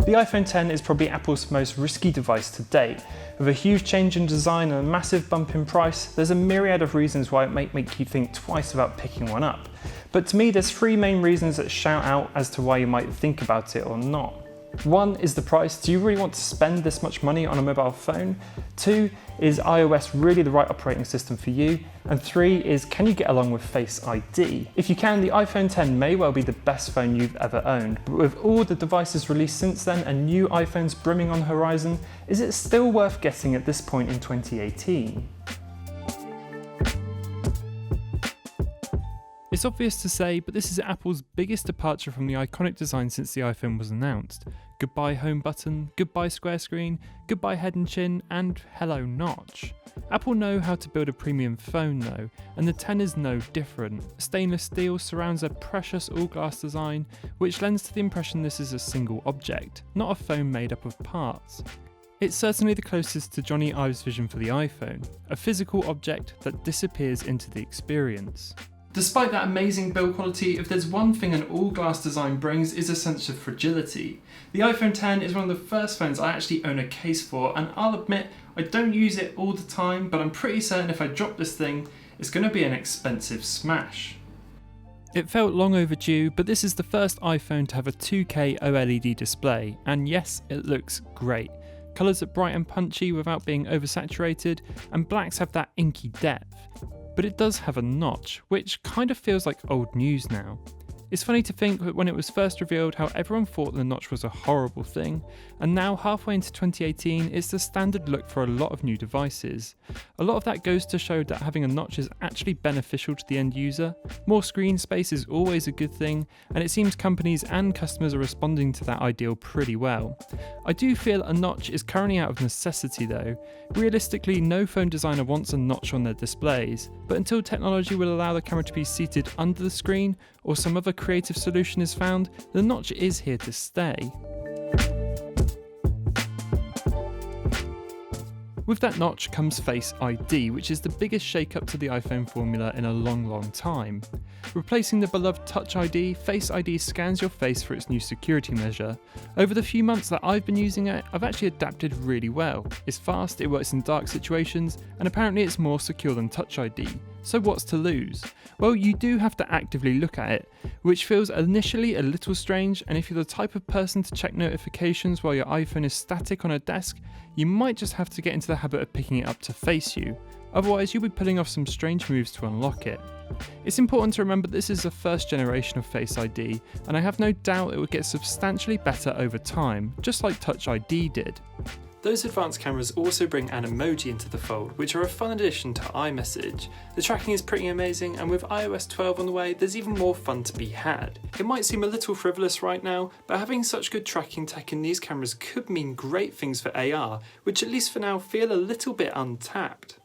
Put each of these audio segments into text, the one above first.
The iPhone X is probably Apple's most risky device to date. With a huge change in design and a massive bump in price, there's a myriad of reasons why it might make you think twice about picking one up. But to me, there's three main reasons that shout out as to why you might think about it or not. One is the price. Do you really want to spend this much money on a mobile phone? Two is iOS really the right operating system for you? And three is, can you get along with Face ID? If you can, the iPhone X may well be the best phone you've ever owned, but with all the devices released since then and new iPhones brimming on the horizon, is it still worth getting at this point in 2018? It's obvious to say, but this is Apple's biggest departure from the iconic design since the iPhone was announced. Goodbye home button, goodbye square screen, goodbye head and chin, and hello notch. Apple know how to build a premium phone though, and the X is no different. Stainless steel surrounds a precious all-glass design, which lends to the impression this is a single object, not a phone made up of parts. It's certainly the closest to Johnny Ive's vision for the iPhone, a physical object that disappears into the experience. Despite that amazing build quality, if there's one thing an all-glass design brings, is a sense of fragility. The iPhone X is one of the first phones I actually own a case for, and I'll admit I don't use it all the time, but I'm pretty certain if I drop this thing, it's going to be an expensive smash. It felt long overdue, but this is the first iPhone to have a 2K OLED display, and yes, it looks great. Colours are bright and punchy without being oversaturated, and blacks have that inky depth. But it does have a notch, which kind of feels like old news now. It's funny to think that when it was first revealed how everyone thought the notch was a horrible thing, and now halfway into 2018 it's the standard look for a lot of new devices. A lot of that goes to show that having a notch is actually beneficial to the end user. More screen space is always a good thing, and it seems companies and customers are responding to that ideal pretty well. I do feel a notch is currently out of necessity though. Realistically, no phone designer wants a notch on their displays, but until technology will allow the camera to be seated under the screen, or some other creative solution is found, the notch is here to stay. With that notch comes Face ID, which is the biggest shake-up to the iPhone formula in a long time. Replacing the beloved Touch ID, Face ID scans your face for its new security measure. Over the few months that I've been using it, I've actually adapted really well. It's fast, it works in dark situations, and apparently it's more secure than Touch ID. So what's to lose? Well, you do have to actively look at it, which feels initially a little strange, and if you're the type of person to check notifications while your iPhone is static on a desk, you might just have to get into the habit of picking it up to face you. Otherwise, you'll be pulling off some strange moves to unlock it. It's important to remember this is the first generation of Face ID, and I have no doubt it would get substantially better over time, just like Touch ID did. Those advanced cameras also bring an emoji into the fold, which are a fun addition to iMessage. The tracking is pretty amazing, and with iOS 12 on the way, there's even more fun to be had. It might seem a little frivolous right now, but having such good tracking tech in these cameras could mean great things for AR, which at least for now feel a little bit untapped.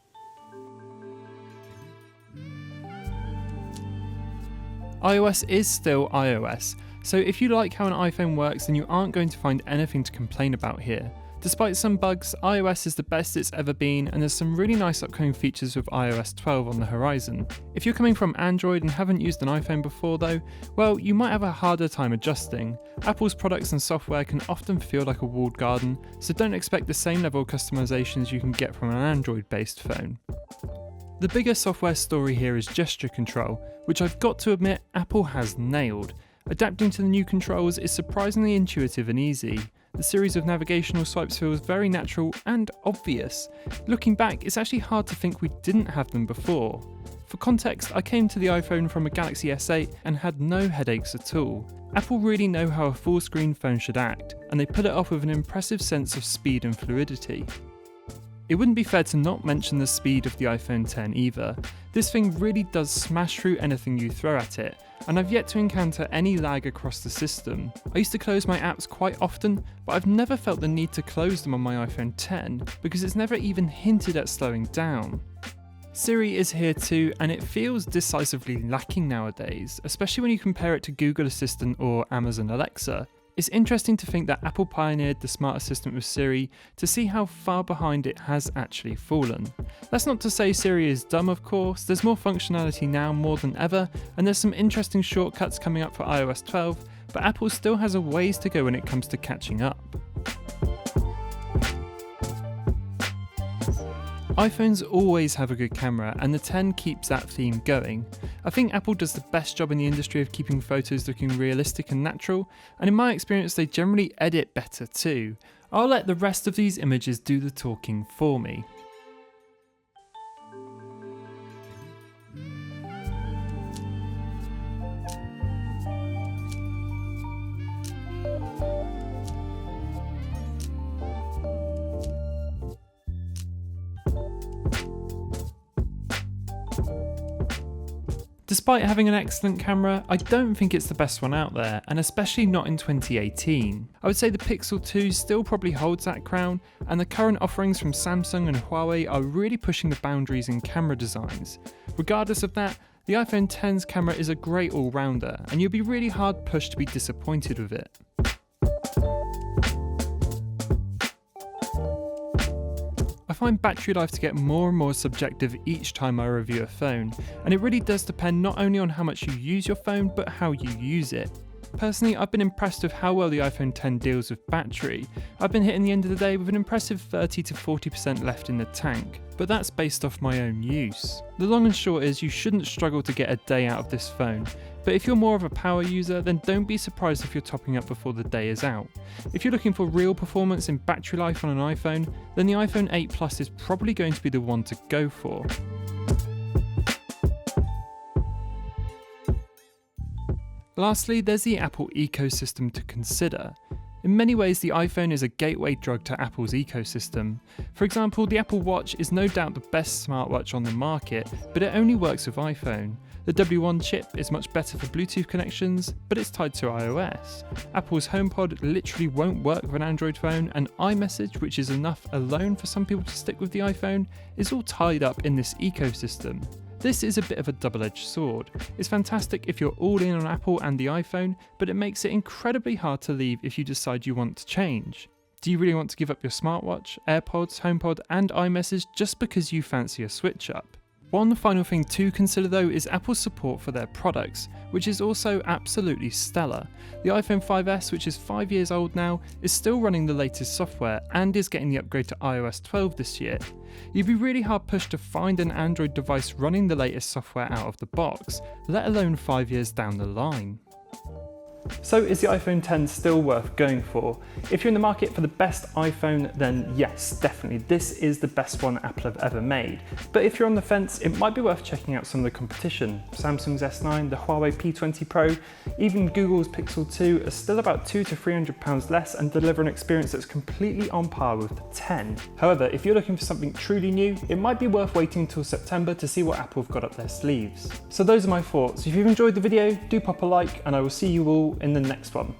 iOS is still iOS, so if you like how an iPhone works, then you aren't going to find anything to complain about here. Despite some bugs, iOS is the best it's ever been, and there's some really nice upcoming features with iOS 12 on the horizon. If you're coming from Android and haven't used an iPhone before though, well, you might have a harder time adjusting. Apple's products and software can often feel like a walled garden, so don't expect the same level of customizations you can get from an Android-based phone. The bigger software story here is gesture control, which I've got to admit Apple has nailed. Adapting to the new controls is surprisingly intuitive and easy. The series of navigational swipes feels very natural and obvious. Looking back, it's actually hard to think we didn't have them before. For context, I came to the iPhone from a Galaxy S8 and had no headaches at all. Apple really know how a full-screen phone should act, and they pull it off with an impressive sense of speed and fluidity. It wouldn't be fair to not mention the speed of the iPhone X either. This thing really does smash through anything you throw at it, and I've yet to encounter any lag across the system. I used to close my apps quite often, but I've never felt the need to close them on my iPhone X, because it's never even hinted at slowing down. Siri is here too, and it feels decisively lacking nowadays, especially when you compare it to Google Assistant or Amazon Alexa. It's interesting to think that Apple pioneered the smart assistant with Siri to see how far behind it has actually fallen. That's not to say Siri is dumb, of course. There's more functionality now more than ever, and there's some interesting shortcuts coming up for iOS 12, but Apple still has a ways to go when it comes to catching up. iPhones always have a good camera, and the 10 keeps that theme going. I think Apple does the best job in the industry of keeping photos looking realistic and natural, and in my experience they generally edit better too. I'll let the rest of these images do the talking for me. Despite having an excellent camera, I don't think it's the best one out there, and especially not in 2018. I would say the Pixel 2 still probably holds that crown, and the current offerings from Samsung and Huawei are really pushing the boundaries in camera designs. Regardless of that, the iPhone X's camera is a great all-rounder, and you'll be really hard pushed to be disappointed with it. I find battery life to get more and more subjective each time I review a phone, and it really does depend not only on how much you use your phone, but how you use it. Personally, I've been impressed with how well the iPhone X deals with battery. I've been hitting the end of the day with an impressive 30 to 40% left in the tank, but that's based off my own use. The long and short is you shouldn't struggle to get a day out of this phone, but if you're more of a power user, then don't be surprised if you're topping up before the day is out. If you're looking for real performance in battery life on an iPhone, then the iPhone 8 Plus is probably going to be the one to go for. Lastly, there's the Apple ecosystem to consider. In many ways, the iPhone is a gateway drug to Apple's ecosystem. For example, the Apple Watch is no doubt the best smartwatch on the market, but it only works with iPhone. The W1 chip is much better for Bluetooth connections, but it's tied to iOS. Apple's HomePod literally won't work with an Android phone, and iMessage, which is enough alone for some people to stick with the iPhone, is all tied up in this ecosystem. This is a bit of a double-edged sword. It's fantastic if you're all in on Apple and the iPhone, but it makes it incredibly hard to leave if you decide you want to change. Do you really want to give up your smartwatch, AirPods, HomePod and iMessage just because you fancy a switch up? One final thing to consider though is Apple's support for their products, which is also absolutely stellar. The iPhone 5S, which is 5 years old now, is still running the latest software and is getting the upgrade to iOS 12 this year. You'd be really hard pushed to find an Android device running the latest software out of the box, let alone 5 years down the line. So is the iPhone X still worth going for? If you're in the market for the best iPhone, then yes, definitely, this is the best one Apple have ever made. But if you're on the fence, it might be worth checking out some of the competition. Samsung's S9, the Huawei P20 Pro, even Google's Pixel 2 are still about £200 to £300 less and deliver an experience that's completely on par with the 10. However, if you're looking for something truly new, it might be worth waiting until September to see what Apple have got up their sleeves. So those are my thoughts. If you've enjoyed the video, do pop a like, and I will see you all in the next one.